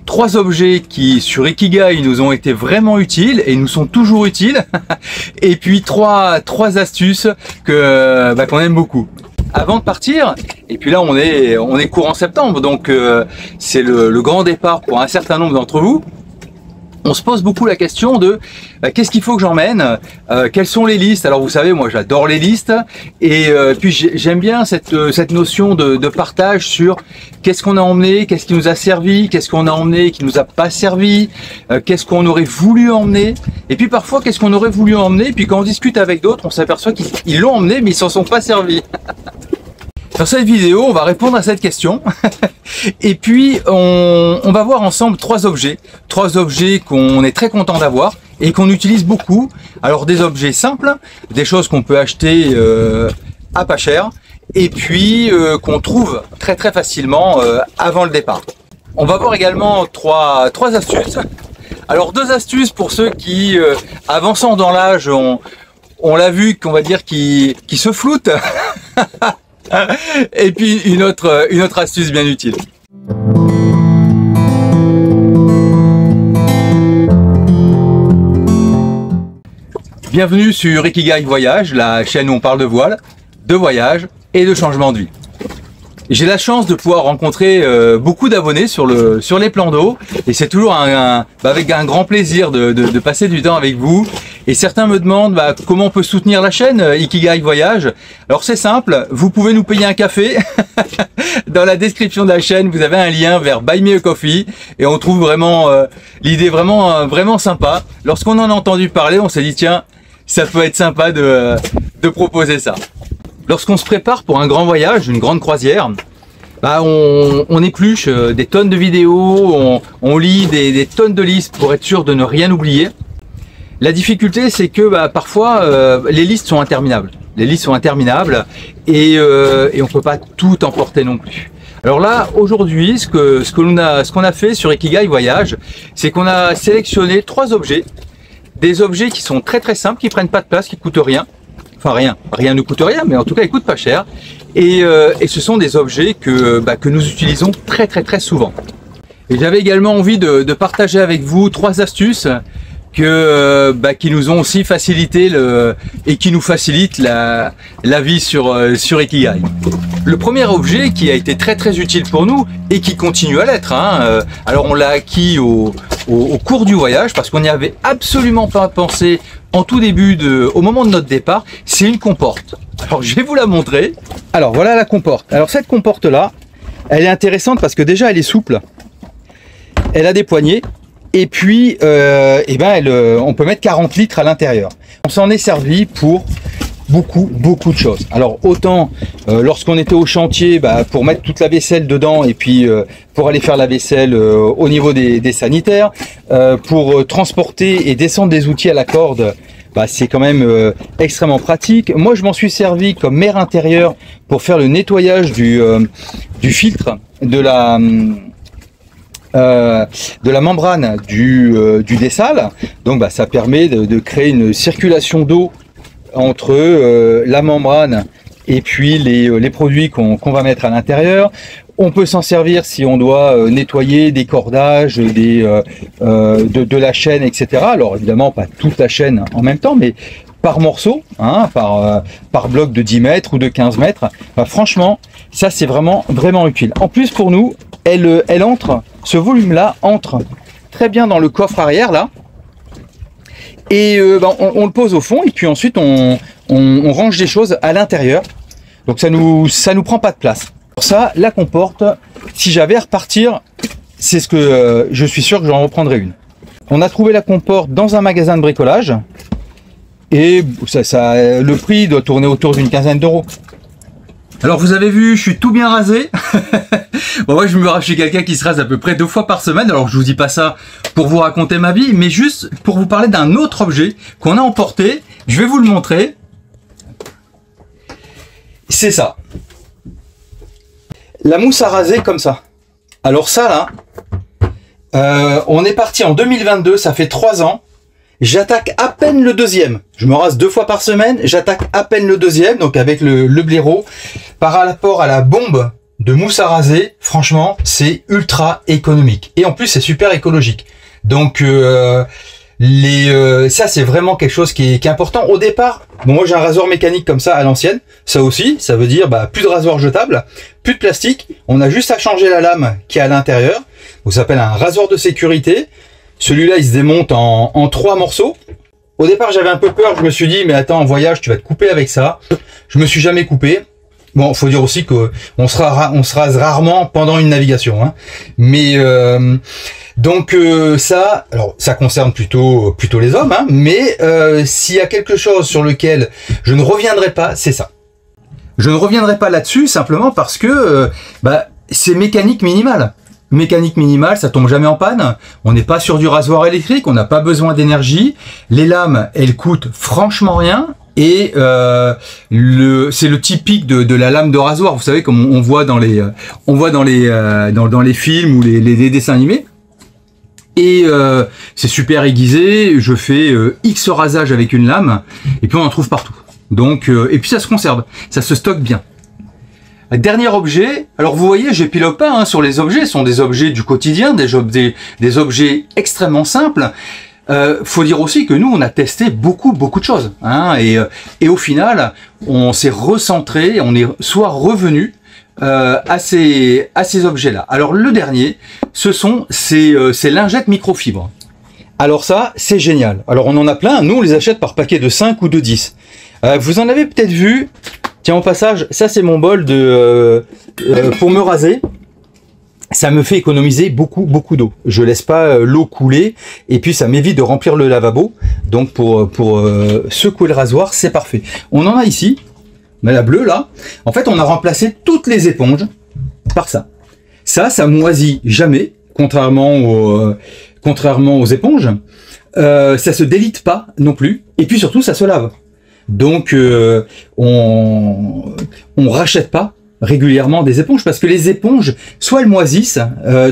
3 objets qui sur Ikigai nous ont été vraiment utiles et nous sont toujours utiles. Et puis trois astuces que qu'on aime beaucoup. Avant de partir, et puis là on est courant septembre, donc c'est le grand départ pour un certain nombre d'entre vous. On se pose beaucoup la question de qu'est-ce qu'il faut que j'emmène, quelles sont les listes. Alors vous savez, moi j'adore les listes, et puis j'aime bien cette notion de partage sur qu'est-ce qu'on a emmené, qu'est-ce qui nous a servi, qu'est-ce qu'on a emmené qui nous a pas servi, qu'est-ce qu'on aurait voulu emmener, et puis parfois qu'est-ce qu'on aurait voulu emmener, et puis quand on discute avec d'autres, on s'aperçoit qu'ils l'ont emmené mais ils s'en sont pas servis. Dans cette vidéo, on va répondre à cette question et puis on va voir ensemble 3 objets qu'on est très content d'avoir et qu'on utilise beaucoup. Alors des objets simples, des choses qu'on peut acheter à pas cher et puis qu'on trouve très facilement avant le départ. On va voir également trois astuces. Alors 2 astuces pour ceux qui, avançant dans l'âge, on l'a vu, qu'on va dire qui se floutent. Et puis une autre astuce bien utile. Bienvenue sur Ikigai Voyage, la chaîne où on parle de voile, de voyage et de changement de vie. J'ai la chance de pouvoir rencontrer beaucoup d'abonnés sur les plans d'eau et c'est toujours avec un grand plaisir de passer du temps avec vous. Et certains me demandent comment on peut soutenir la chaîne Ikigai Voyage. Alors c'est simple, vous pouvez nous payer un café. Dans la description de la chaîne, vous avez un lien vers Buy Me a Coffee et on trouve vraiment l'idée vraiment sympa. Lorsqu'on en a entendu parler, on s'est dit tiens, ça peut être sympa de proposer ça. Lorsqu'on se prépare pour un grand voyage, une grande croisière, on épluche des tonnes de vidéos, on lit des tonnes de listes pour être sûr de ne rien oublier. La difficulté, c'est que parfois les listes sont interminables. Les listes sont interminables et on peut pas tout emporter non plus. Alors là, aujourd'hui, ce qu'on a fait sur Ikigai Voyage, c'est qu'on a sélectionné 3 objets, des objets qui sont très simples, qui prennent pas de place, qui coûtent rien. Enfin rien ne coûte rien, mais en tout cas ils coûtent pas cher. Et ce sont des objets que nous utilisons très souvent. Et j'avais également envie de partager avec vous 3 astuces qui nous ont aussi facilité et qui nous facilitent la vie sur Ikigai. Le premier objet qui a été très utile pour nous et qui continue à l'être, alors on l'a acquis au cours du voyage parce qu'on n'y avait absolument pas pensé en tout début au moment de notre départ, c'est une comporte. Alors je vais vous la montrer. Alors voilà la comporte. Alors cette comporte là, elle est intéressante parce que déjà elle est souple, elle a des poignées. Et puis, on peut mettre 40 litres à l'intérieur. On s'en est servi pour beaucoup de choses. Alors autant lorsqu'on était au chantier, pour mettre toute la vaisselle dedans et puis pour aller faire la vaisselle au niveau des sanitaires, pour transporter et descendre des outils à la corde, c'est quand même extrêmement pratique. Moi, je m'en suis servi comme mer intérieur pour faire le nettoyage du filtre de la membrane du dessal. Donc ça permet de créer une circulation d'eau entre la membrane et puis les produits qu'on va mettre à l'intérieur. On peut s'en servir si on doit nettoyer des cordages, de la chaîne, etc. Alors évidemment pas toute la chaîne en même temps, mais par morceau, par bloc de 10 mètres ou de 15 mètres. Franchement, ça c'est vraiment utile. En plus pour nous, elle entre, ce volume-là entre très bien dans le coffre arrière là. Et on le pose au fond et puis ensuite on range des choses à l'intérieur. Donc ça nous prend pas de place. Pour ça, la comporte, si j'avais à repartir, c'est ce que je suis sûr que j'en reprendrai une. On a trouvé la comporte dans un magasin de bricolage et le prix doit tourner autour d'une quinzaine d'euros. Alors vous avez vu, je suis tout bien rasé. Bon, moi je suis quelqu'un qui se rase à peu près 2 fois par semaine. Alors je vous dis pas ça pour vous raconter ma vie, mais juste pour vous parler d'un autre objet qu'on a emporté. Je vais vous le montrer. C'est ça. La mousse à raser comme ça. Alors ça là, on est parti en 2022, ça fait 3 ans. J'attaque à peine le 2e. Je me rase 2 fois par semaine, j'attaque à peine le 2e, donc avec le blaireau, par rapport à la bombe de mousse à raser, franchement, c'est ultra économique. Et en plus, c'est super écologique. Donc, ça, c'est vraiment quelque chose qui est important. Au départ, bon, moi, j'ai un rasoir mécanique comme ça à l'ancienne. Ça aussi, ça veut dire plus de rasoir jetable, plus de plastique. On a juste à changer la lame qui est à l'intérieur. Ça s'appelle un rasoir de sécurité. Celui-là, il se démonte en 3 morceaux. Au départ, j'avais un peu peur. Je me suis dit, mais attends, en voyage, tu vas te couper avec ça. Je me suis jamais coupé. Bon, faut dire aussi que on se rase rarement pendant une navigation, hein. Mais donc ça, alors ça concerne plutôt les hommes, hein. Mais s'il y a quelque chose sur lequel je ne reviendrai pas, c'est ça. Je ne reviendrai pas là-dessus simplement parce que c'est mécanique minimale. Mécanique minimale, ça tombe jamais en panne. On n'est pas sur du rasoir électrique, on n'a pas besoin d'énergie. Les lames, elles coûtent franchement rien. Et c'est le typique de la lame de rasoir. Vous savez, comme on voit dans les films ou les dessins animés. Et c'est super aiguisé. Je fais X rasages avec une lame, et puis on en trouve partout. Donc, et puis ça se conserve, ça se stocke bien. Dernier objet, alors vous voyez, j'épilogue pas hein, sur les objets, ce sont des objets du quotidien, des objets extrêmement simples. Faut dire aussi que nous, on a testé beaucoup de choses, hein, et au final, on s'est recentré, on est soit revenu à ces objets-là. Alors le dernier, ce sont ces lingettes microfibres. Alors ça, c'est génial. Alors on en a plein, nous on les achète par paquet de 5 ou de 10. Vous en avez peut-être vu. Tiens, au passage, ça c'est mon bol pour me raser. Ça me fait économiser beaucoup d'eau. Je laisse pas l'eau couler et puis ça m'évite de remplir le lavabo. Donc pour secouer le rasoir, c'est parfait. On en a ici, mais la bleue là. En fait, on a remplacé toutes les éponges par ça. Ça moisit jamais, contrairement aux éponges. Ça se délite pas non plus. Et puis surtout, ça se lave. Donc on rachète pas régulièrement des éponges parce que les éponges, soit elles moisissent,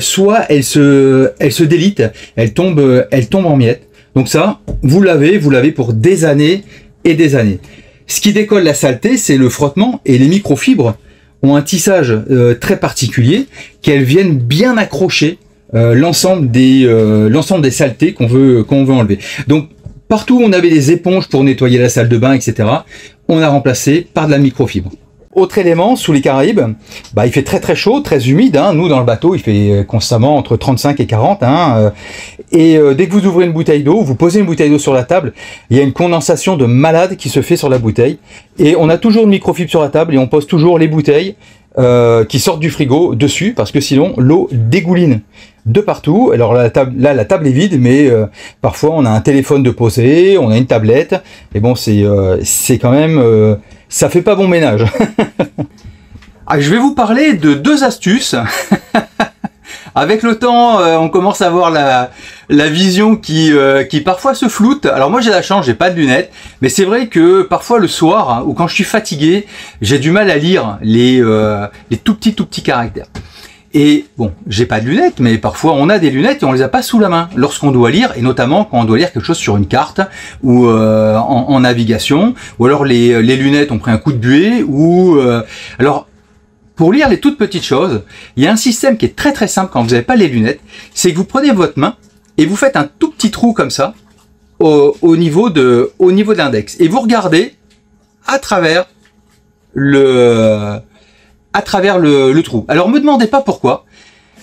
soit elles se délitent, elles tombent en miettes. Donc ça, vous l'avez pour des années et des années. Ce qui décolle la saleté, c'est le frottement, et les microfibres ont un tissage très particulier, qu'elles viennent bien accrocher l'ensemble des saletés qu'on veut enlever. Donc partout où on avait des éponges pour nettoyer la salle de bain, etc., on a remplacé par de la microfibre. Autre élément, sous les Caraïbes, il fait très chaud, très humide. Hein. Nous, dans le bateau, il fait constamment entre 35 et 40. Hein. Et dès que vous ouvrez une bouteille d'eau, vous posez une bouteille d'eau sur la table, il y a une condensation de malade qui se fait sur la bouteille. Et on a toujours une microfibre sur la table et on pose toujours les bouteilles qui sortent du frigo dessus, parce que sinon, l'eau dégouline de partout. Alors la table est vide, mais parfois on a un téléphone de poser, on a une tablette. Et bon, c'est quand même... ça fait pas bon ménage. Je vais vous parler de 2 astuces. Avec le temps, on commence à voir la vision qui parfois se floute. Alors moi j'ai la chance, j'ai pas de lunettes, mais c'est vrai que parfois le soir, hein, ou quand je suis fatigué, j'ai du mal à lire les tout petits caractères. Et bon, j'ai pas de lunettes, mais parfois on a des lunettes et on les a pas sous la main lorsqu'on doit lire, et notamment quand on doit lire quelque chose sur une carte ou en navigation, ou alors les lunettes ont pris un coup de buée, ou alors pour lire les toutes petites choses, il y a un système qui est très simple quand vous n'avez pas les lunettes, c'est que vous prenez votre main et vous faites un tout petit trou comme ça au niveau de l'index, et vous regardez à travers le trou. Alors me demandez pas pourquoi.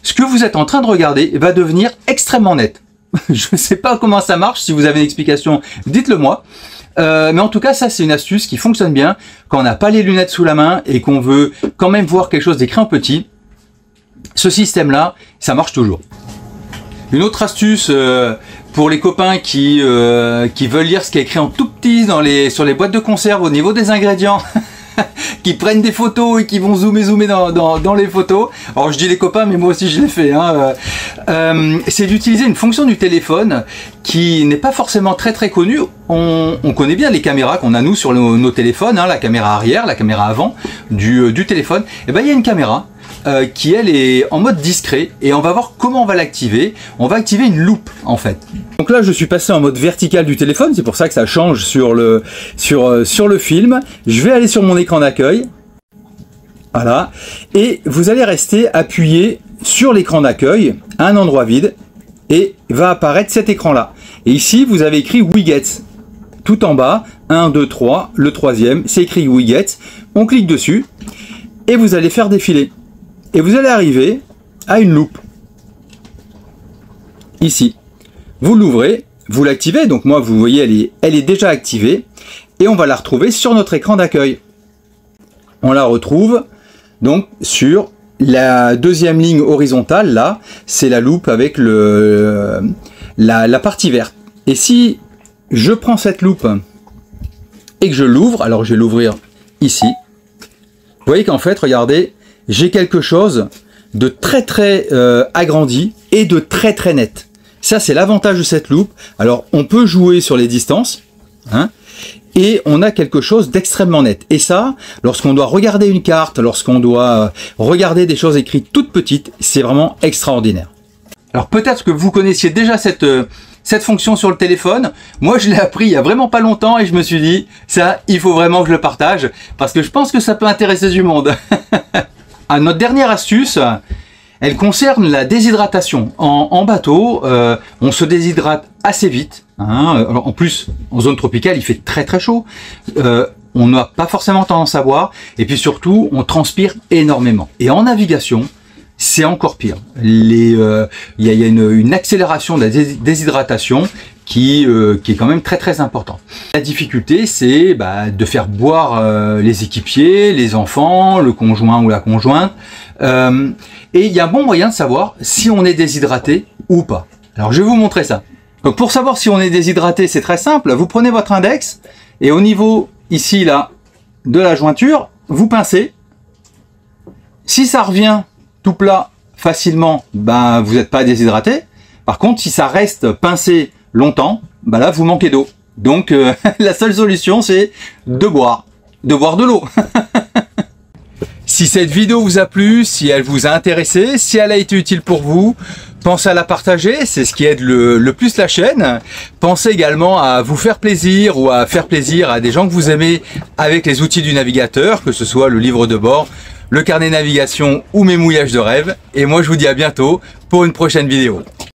Ce que vous êtes en train de regarder va devenir extrêmement net. Je ne sais pas comment ça marche. Si vous avez une explication, dites-le moi. Mais en tout cas, ça c'est une astuce qui fonctionne bien quand on n'a pas les lunettes sous la main et qu'on veut quand même voir quelque chose d'écrit en petit. Ce système-là, ça marche toujours. Une autre astuce pour les copains qui veulent lire ce qui est écrit en tout petit sur les boîtes de conserve au niveau des ingrédients. Qui prennent des photos et qui vont zoomer dans les photos. Alors je dis les copains, mais moi aussi je l'ai fait. Hein. C'est d'utiliser une fonction du téléphone qui n'est pas forcément très connue. On connaît bien les caméras qu'on a nous sur nos téléphones, hein, la caméra arrière, la caméra avant du téléphone. Et ben il y a une caméra qui elle est en mode discret, et on va voir comment on va l'activer. On va activer une loupe en fait. Donc là je suis passé en mode vertical du téléphone, c'est pour ça que ça change sur le film. Je vais aller sur mon écran d'accueil. Voilà. Et vous allez rester appuyé sur l'écran d'accueil à un endroit vide et va apparaître cet écran-là. Et ici, vous avez écrit Widgets. Tout en bas, 1, 2, 3, le troisième, c'est écrit Widgets. On clique dessus et vous allez faire défiler. Et vous allez arriver à une loupe. Ici. Vous l'ouvrez, vous l'activez. Donc moi, vous voyez, elle est déjà activée. Et on va la retrouver sur notre écran d'accueil. On la retrouve donc sur la deuxième ligne horizontale. Là, c'est la loupe avec la partie verte. Et si je prends cette loupe et que je l'ouvre, alors je vais l'ouvrir ici. Vous voyez qu'en fait, regardez, j'ai quelque chose de très agrandi et de très net. Ça, c'est l'avantage de cette loupe. Alors, on peut jouer sur les distances, hein, et on a quelque chose d'extrêmement net. Et ça, lorsqu'on doit regarder une carte, lorsqu'on doit regarder des choses écrites toutes petites, c'est vraiment extraordinaire. Alors peut-être que vous connaissiez déjà cette fonction sur le téléphone. Moi, je l'ai appris il y a vraiment pas longtemps et je me suis dit, ça, il faut vraiment que je le partage parce que je pense que ça peut intéresser du monde. Ah, notre dernière astuce, elle concerne la déshydratation. En bateau, on se déshydrate assez vite. Hein. Alors, en plus, en zone tropicale, il fait très chaud. On n'a pas forcément tendance à boire. Et puis surtout, on transpire énormément. Et en navigation, c'est encore pire. Il y a une accélération de la déshydratation qui est quand même très importante. La difficulté, c'est de faire boire les équipiers, les enfants, le conjoint ou la conjointe. Et il y a un bon moyen de savoir si on est déshydraté ou pas. Alors je vais vous montrer ça. Donc pour savoir si on est déshydraté, c'est très simple. Vous prenez votre index et au niveau ici là de la jointure, vous pincez. Si ça revient tout plat facilement, vous n'êtes pas déshydraté. Par contre, si ça reste pincé longtemps, là vous manquez d'eau. Donc la seule solution, c'est de boire de l'eau. Si cette vidéo vous a plu, si elle vous a intéressé, si elle a été utile pour vous, pensez à la partager, c'est ce qui aide le plus la chaîne. Pensez également à vous faire plaisir ou à faire plaisir à des gens que vous aimez avec les outils du navigateur, que ce soit le livre de bord, le carnet navigation ou mes mouillages de rêve. Et moi je vous dis à bientôt pour une prochaine vidéo.